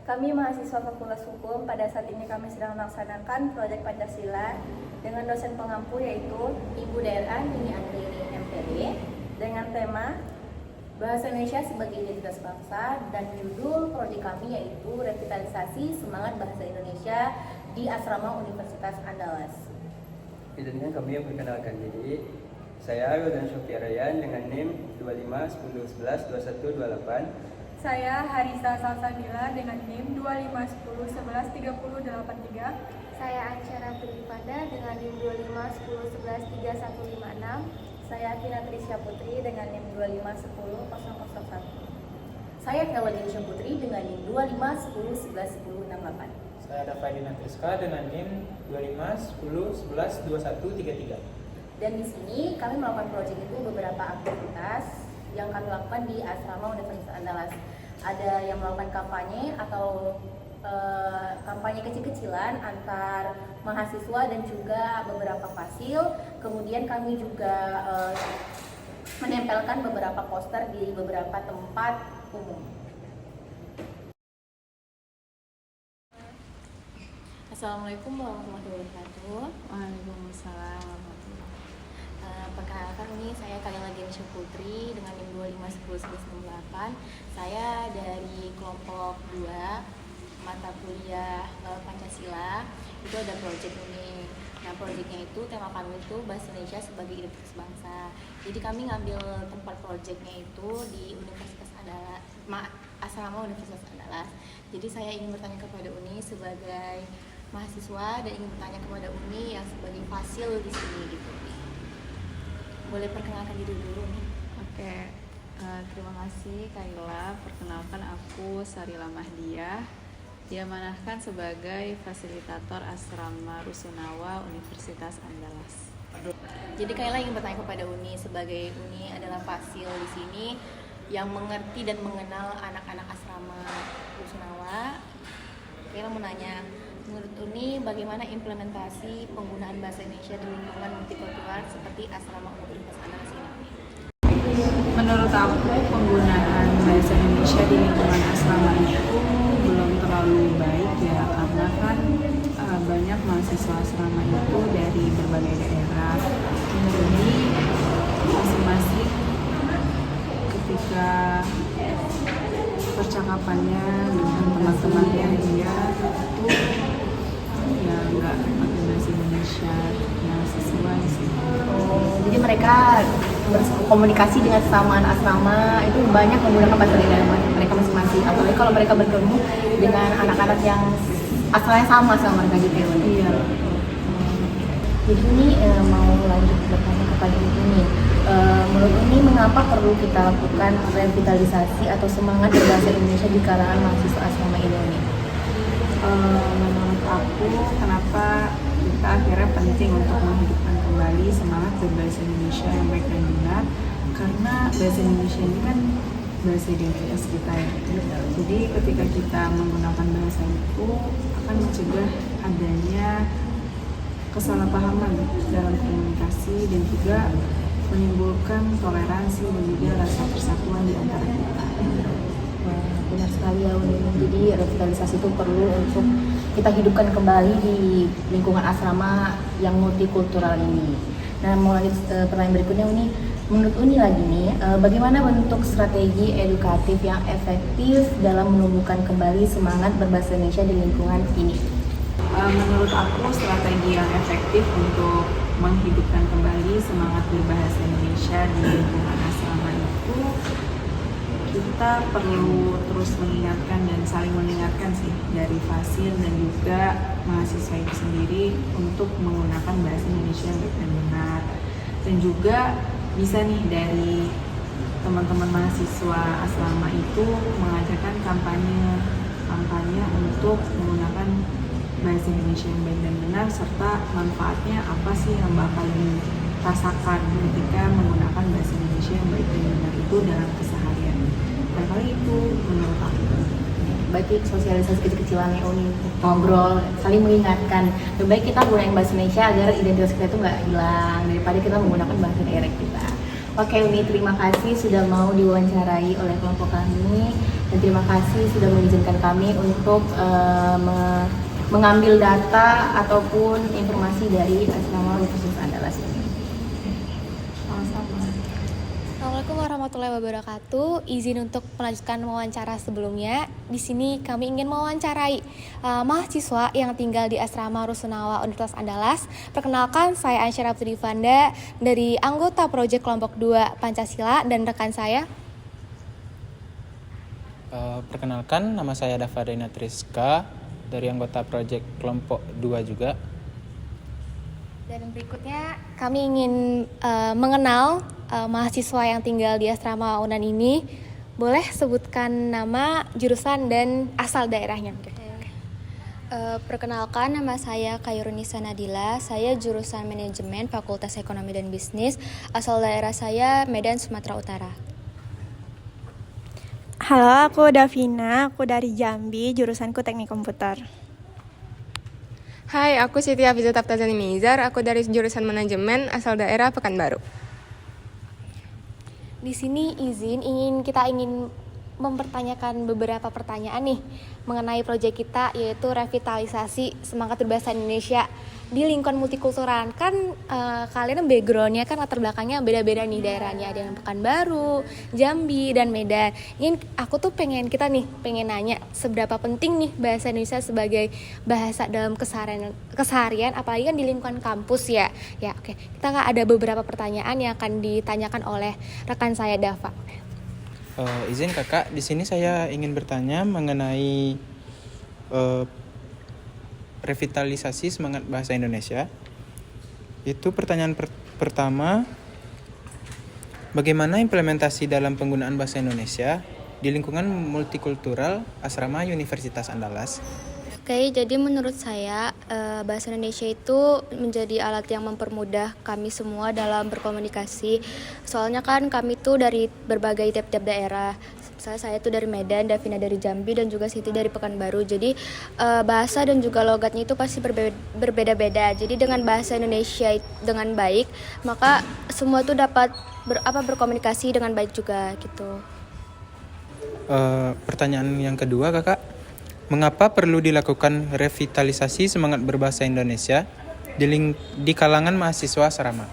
Kami mahasiswa Fakultas Hukum. Pada saat ini kami sedang melaksanakan proyek Pancasila dengan dosen pengampu yaitu Ibu DRA Nini Andrini MPD dengan tema Bahasa Indonesia sebagai Identitas Bangsa, dan judul prodi kami yaitu Revitalisasi Semangat Bahasa Indonesia di Asrama Universitas Andalas. Izinkan kami memperkenalkan diri. Saya Wildan Syukirayan dengan NIM 2510112128. Saya Harisa Salsabila dengan NIM 2510113083. Saya Ansyara Purifanda dengan NIM 2510113156. Saya Tina Trisya Putri dengan NIM 2510001. Saya Kelvin Putri dengan NIM 251111068. Saya Dafadina Triska dengan NIM 2510112133. Dan di sini kami melakukan proyek itu beberapa aktivitas yang kami lakukan di Asrama Universitas Andalas. Ada yang melakukan kampanye atau kampanye kecil-kecilan antar mahasiswa dan juga beberapa fasil. Kemudian kami juga menempelkan beberapa poster di beberapa tempat umum. Assalamualaikum warahmatullahi wabarakatuh. Waalaikumsalam warahmatullahi wabarakatuh. Perkenalkan, ini saya Kalila Genisha Putri dengan NIM 25101168. Saya dari kelompok 2 mata kuliah Pancasila. Itu ada proyek ini. Nah, proyeknya itu tema kami itu Bahasa Indonesia sebagai Identitas Bangsa. Jadi kami ngambil tempat proyeknya itu di Universitas Andalas, Asrama Universitas Andalas. Jadi saya ingin bertanya kepada Uni sebagai mahasiswa dan ingin bertanya kepada Uni yang sebagai fasil di sini gitu. Boleh perkenalkan diri dulu nih. Oke, terima kasih Kaila. Perkenalkan, aku Sarila Mahdiah, diamanahkan sebagai fasilitator Asrama Rusunawa Universitas Andalas. Jadi Kaila ingin bertanya kepada Uni sebagai Uni adalah fasil di sini yang mengerti dan mengenal anak-anak asrama Rusunawa. Kaila mau nanya, menurut Uni bagaimana implementasi penggunaan bahasa Indonesia di lingkungan multikultural seperti asrama Universitas Andalas ini? Menurut aku, penggunaan bahasa Indonesia di lingkungan asrama itu belum terlalu baik ya, karena kan banyak mahasiswa asrama itu dari berbagai daerah. Jadi masing-masing ketika percakapannya dengan teman-temannya dia itu ya nggak pakai bahasa Indonesia yang sesuai sih. Jadi mereka berkomunikasi dengan sesama anak asrama itu banyak menggunakan bahasa daerah mereka masing-masing. Apalagi kalau mereka bertemu dengan anak-anak yang asalnya sama mereka gitu ya. Iya. Jadi ini mau lanjut bertanya kepada Uni. Menurut Uni, mengapa perlu kita lakukan revitalisasi atau semangat berbahasa Indonesia di kalangan mahasiswa asrama ini? Menurut aku, kenapa kita akhirnya penting untuk menghidupkan kembali semangat berbahasa Indonesia yang baik dan benar, karena bahasa Indonesia ini kan bahasa identitas kita ya. Jadi ketika kita menggunakan bahasa itu akan mencegah adanya kesalahpahaman dalam komunikasi dan juga menimbulkan toleransi dan juga rasa persatuan di antara kita. Benar sekali ya Uni. Jadi revitalisasi itu perlu untuk kita hidupkan kembali di lingkungan asrama yang multikultural ini. Nah, mau lanjut pertanyaan berikutnya Uni. Menurut Uni lagi nih, bagaimana bentuk strategi edukatif yang efektif dalam menumbuhkan kembali semangat berbahasa Indonesia di lingkungan ini? Menurut aku, strategi yang efektif untuk menghidupkan kembali semangat berbahasa Indonesia di lingkungan asrama itu, kita perlu terus mengingatkan dan saling mengingatkan sih dari fasil dan juga mahasiswa itu sendiri untuk menggunakan bahasa Indonesia yang baik dan benar. Dan juga bisa nih dari teman-teman mahasiswa asrama itu mengajarkan kampanye untuk menggunakan bahasa Indonesia yang baik dan benar, serta manfaatnya apa sih yang bakal dirasakan ketika menggunakan bahasa Indonesia yang baik dan benar itu dalam keseharian. Dan kali itu menurut aku. Berarti sosialisasi kecil-kecilan ya Uni, ngobrol, saling mengingatkan. Lebih baik kita gunain bahasa Indonesia agar identitas kita itu nggak hilang daripada kita menggunakan bahasa daerah kita. Oke Uni, terima kasih sudah mau diwawancarai oleh kelompok kami. Dan terima kasih sudah mengizinkan kami untuk mengambil data ataupun informasi dari Asrama Universitas Andalas ini. Assalamualaikum warahmatullahi wabarakatuh. Izin untuk melanjutkan wawancara sebelumnya. Di sini kami ingin mewawancarai mahasiswa yang tinggal di Asrama Rusunawa Universitas Andalas. Perkenalkan, saya Ansyara Putri Fanda dari anggota Proyek Kelompok 2 Pancasila dan rekan saya. Perkenalkan, nama saya Dava Denatriska dari anggota Proyek Kelompok 2 juga. Dan berikutnya kami ingin mengenal mahasiswa yang tinggal di Asrama Unan ini. Boleh sebutkan nama, jurusan, dan asal daerahnya. Perkenalkan, nama saya Khairunisa Nadila. Saya jurusan Manajemen Fakultas Ekonomi dan Bisnis. Asal daerah saya Medan, Sumatera Utara. Halo, aku Davina, aku dari Jambi, jurusanku Teknik Komputer. Hai, aku Siti Hafizat Taftazani Mizar, aku dari jurusan Manajemen asal daerah Pekanbaru. Di sini kita ingin mempertanyakan beberapa pertanyaan nih mengenai proyek kita, yaitu revitalisasi semangat berbahasa Indonesia di lingkungan multikultural. Kan kalian backgroundnya kan latar belakangnya beda-beda nih daerahnya, ada yang Pekanbaru, Jambi, dan Medan. Aku tuh pengen nanya seberapa penting nih bahasa Indonesia sebagai bahasa dalam keseharian, apalagi kan di lingkungan kampus ya. Oke. Kita ada beberapa pertanyaan yang akan ditanyakan oleh rekan saya Dava. Izin kakak, di sini saya ingin bertanya mengenai revitalisasi semangat bahasa Indonesia. Itu pertanyaan pertama, bagaimana implementasi dalam penggunaan bahasa Indonesia di lingkungan multikultural Asrama Universitas Andalas? Oke, jadi menurut saya bahasa Indonesia itu menjadi alat yang mempermudah kami semua dalam berkomunikasi. Soalnya kan kami tuh dari berbagai tiap-tiap daerah. Saya itu dari Medan, Davina dari Jambi, dan juga Siti dari Pekanbaru. Jadi bahasa dan juga logatnya itu pasti berbeda-beda. Jadi dengan bahasa Indonesia dengan baik, maka semua itu dapat berkomunikasi dengan baik juga gitu. Pertanyaan yang kedua kakak, mengapa perlu dilakukan revitalisasi semangat berbahasa Indonesia di kalangan mahasiswa asrama?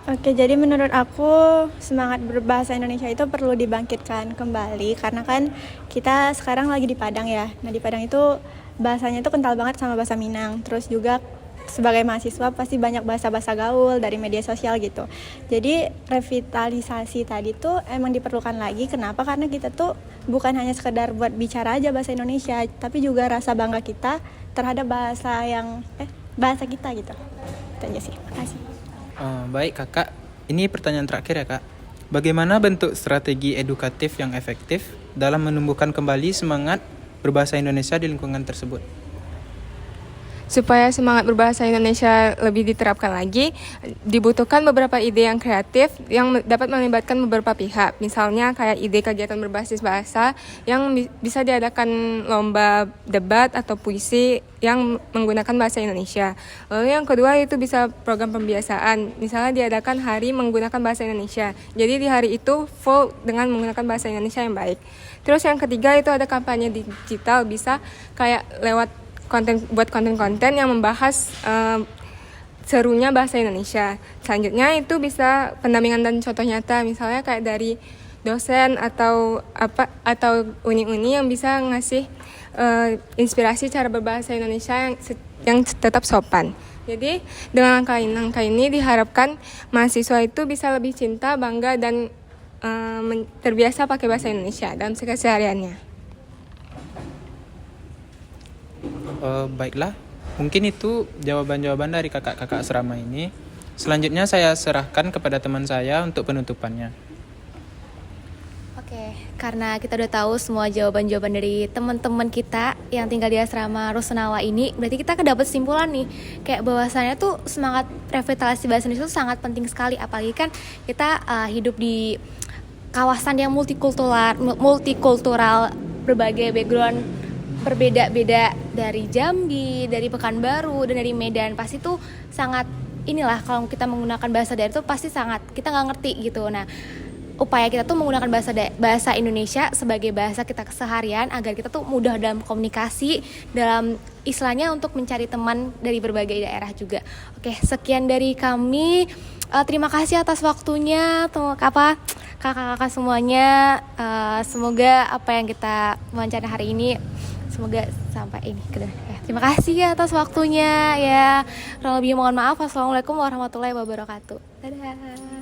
Oke, jadi menurut aku semangat berbahasa Indonesia itu perlu dibangkitkan kembali karena kan kita sekarang lagi di Padang ya. Nah, di Padang itu bahasanya itu kental banget sama bahasa Minang. Terus juga sebagai mahasiswa pasti banyak bahasa-bahasa gaul dari media sosial gitu. Jadi revitalisasi tadi tuh emang diperlukan lagi. Kenapa? Karena kita tuh bukan hanya sekedar buat bicara aja bahasa Indonesia, tapi juga rasa bangga kita terhadap bahasa kita gitu. Itu aja sih. Makasih. Baik kakak, ini pertanyaan terakhir ya kak. Bagaimana bentuk strategi edukatif yang efektif dalam menumbuhkan kembali semangat berbahasa Indonesia di lingkungan tersebut? Supaya semangat berbahasa Indonesia lebih diterapkan lagi, dibutuhkan beberapa ide yang kreatif yang dapat melibatkan beberapa pihak. Misalnya kayak ide kegiatan berbasis bahasa yang bisa diadakan lomba debat atau puisi yang menggunakan bahasa Indonesia. Lalu yang kedua itu bisa program pembiasaan. Misalnya diadakan hari menggunakan bahasa Indonesia. Jadi di hari itu full dengan menggunakan bahasa Indonesia yang baik. Terus yang ketiga itu ada kampanye digital, bisa kayak lewat konten-konten yang membahas serunya bahasa Indonesia. Selanjutnya itu bisa pendampingan dan contoh nyata, misalnya kayak dari dosen atau uni-uni yang bisa ngasih inspirasi cara berbahasa Indonesia yang tetap sopan. Jadi dengan langkah ini diharapkan mahasiswa itu bisa lebih cinta, bangga, dan terbiasa pakai bahasa Indonesia dalam kesehariannya. Baiklah, mungkin itu jawaban-jawaban dari kakak-kakak asrama ini. Selanjutnya saya serahkan kepada teman saya untuk penutupannya. Oke, karena kita udah tahu semua jawaban-jawaban dari teman-teman kita yang tinggal di asrama Rusunawa ini, berarti kita dapat simpulan nih, kayak bahwasannya tuh semangat revitalisasi bahasa Indonesia itu sangat penting sekali, apalagi kan kita hidup di kawasan yang multikultural, berbagai background berbeda-beda, dari Jambi, dari Pekanbaru, dan dari Medan. Pasti tuh sangat kalau kita menggunakan bahasa daerah itu pasti sangat kita nggak ngerti gitu. Nah, upaya kita tuh menggunakan bahasa Indonesia sebagai bahasa kita keseharian agar kita tuh mudah dalam komunikasi, dalam istilahnya untuk mencari teman dari berbagai daerah juga. Oke, sekian dari kami. Terima kasih atas waktunya kakak-kakak semuanya. Semoga apa yang kita wawancara hari ini semoga sampai ini. Terima kasih atas waktunya ya. Kurang lebih mohon maaf. Wassalamualaikum warahmatullahi wabarakatuh. Dadah.